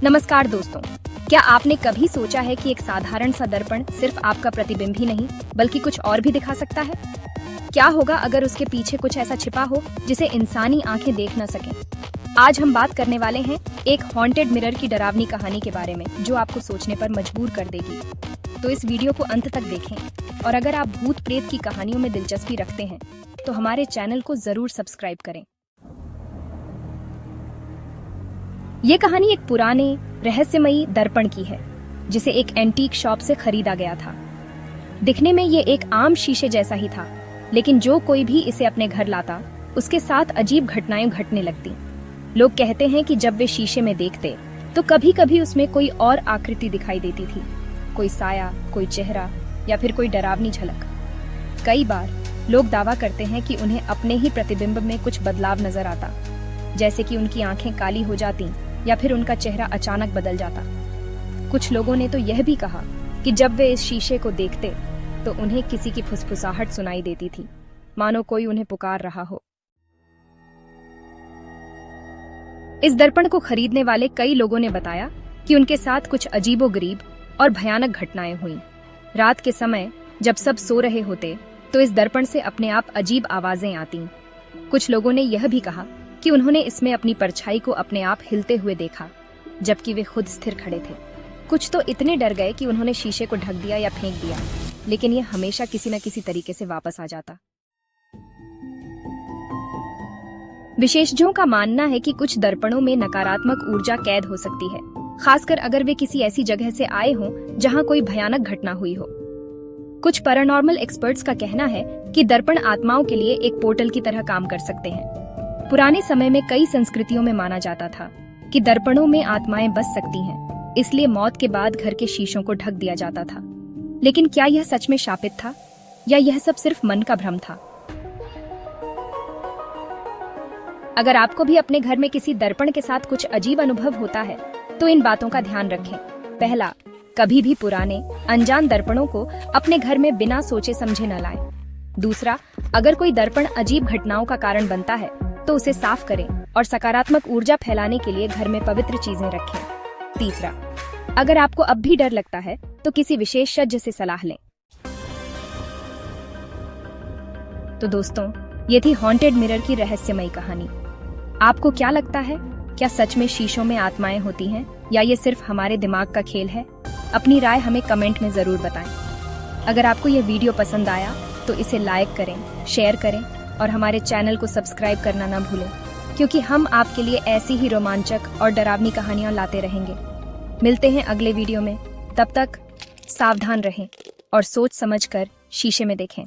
नमस्कार दोस्तों, क्या आपने कभी सोचा है कि एक साधारण सा दर्पण सिर्फ आपका प्रतिबिंब ही नहीं बल्कि कुछ और भी दिखा सकता है? क्या होगा अगर उसके पीछे कुछ ऐसा छिपा हो जिसे इंसानी आंखें देख न सकें? आज हम बात करने वाले हैं एक हॉन्टेड मिरर की डरावनी कहानी के बारे में जो आपको सोचने पर मजबूर कर देगी। तो इस वीडियो को अंत तक देखें और अगर आप भूत प्रेत की कहानियों में दिलचस्पी रखते हैं तो हमारे चैनल को जरूर सब्सक्राइब करें। ये कहानी एक पुराने रहस्यमयी दर्पण की है जिसे एक एंटीक शॉप से खरीदा गया था। दिखने में ये एक आम शीशे जैसा ही था, लेकिन जो कोई भी इसे अपने घर लाता उसके साथ अजीब घटनाएं घटने लगती। लोग कहते हैं कि जब वे शीशे में देखते तो कभी कभी उसमें कोई और आकृति दिखाई देती थी, कोई साया, कोई चेहरा या फिर कोई डरावनी झलक। कई बार लोग दावा करते हैं कि उन्हें अपने ही प्रतिबिंब में कुछ बदलाव नजर आता, जैसे कि उनकी आंखें काली हो जाती या फिर उनका चेहरा अचानक बदल जाता। कुछ लोगों ने तो यह भी कहा कि जब वे इस शीशे को देखते तो उन्हें किसी की फुसफुसाहट सुनाई देती थी, मानो कोई उन्हें पुकार रहा हो। इस दर्पण को खरीदने वाले कई लोगों ने बताया कि उनके साथ कुछ अजीबोगरीब और भयानक घटनाएं हुई। रात के समय जब सब सो रहे होते तो इस दर्पण से अपने आप अजीब आवाजें आती। कुछ लोगों ने यह भी कहा कि उन्होंने इसमें अपनी परछाई को अपने आप हिलते हुए देखा, जबकि वे खुद स्थिर खड़े थे। कुछ तो इतने डर गए कि उन्होंने शीशे को ढक दिया या फेंक दिया, लेकिन यह हमेशा किसी न किसी तरीके से वापस आ जाता। विशेषज्ञों का मानना है कि कुछ दर्पणों में नकारात्मक ऊर्जा कैद हो सकती है, खासकर अगर वे किसी ऐसी जगह से आए हों जहां कोई भयानक घटना हुई हो। कुछ पैरानॉर्मल एक्सपर्ट्स का कहना है कि दर्पण आत्माओं के लिए एक पोर्टल की तरह काम कर सकते हैं। पुराने समय में कई संस्कृतियों में माना जाता था कि दर्पणों में आत्माएं बस सकती हैं, इसलिए मौत के बाद घर के शीशों को ढक दिया जाता था। लेकिन क्या यह सच में शापित था या यह सब सिर्फ मन का भ्रम था? अगर आपको भी अपने घर में किसी दर्पण के साथ कुछ अजीब अनुभव होता है तो इन बातों का ध्यान रखें। पहला, कभी भी पुराने अनजान दर्पणों को अपने घर में बिना सोचे समझे न लाएं। दूसरा, अगर कोई दर्पण अजीब घटनाओं का कारण बनता है तो उसे साफ करें और सकारात्मक ऊर्जा फैलाने के लिए घर में पवित्र चीजें रखें। तीसरा, अगर आपको अब भी डर लगता है तो किसी विशेषज्ञ से सलाह लें। तो दोस्तों, ये थी हॉन्टेड मिरर की रहस्यमयी कहानी। आपको क्या लगता है, क्या सच में शीशों में आत्माएं होती हैं या ये सिर्फ हमारे दिमाग का खेल है? अपनी राय हमें कमेंट में जरूर बताएं। अगर आपको यह वीडियो पसंद आया तो इसे लाइक करें, शेयर करें और हमारे चैनल को सब्सक्राइब करना ना भूलें, क्योंकि हम आपके लिए ऐसी ही रोमांचक और डरावनी कहानियां लाते रहेंगे। मिलते हैं अगले वीडियो में, तब तक सावधान रहें और सोच समझकर शीशे में देखें।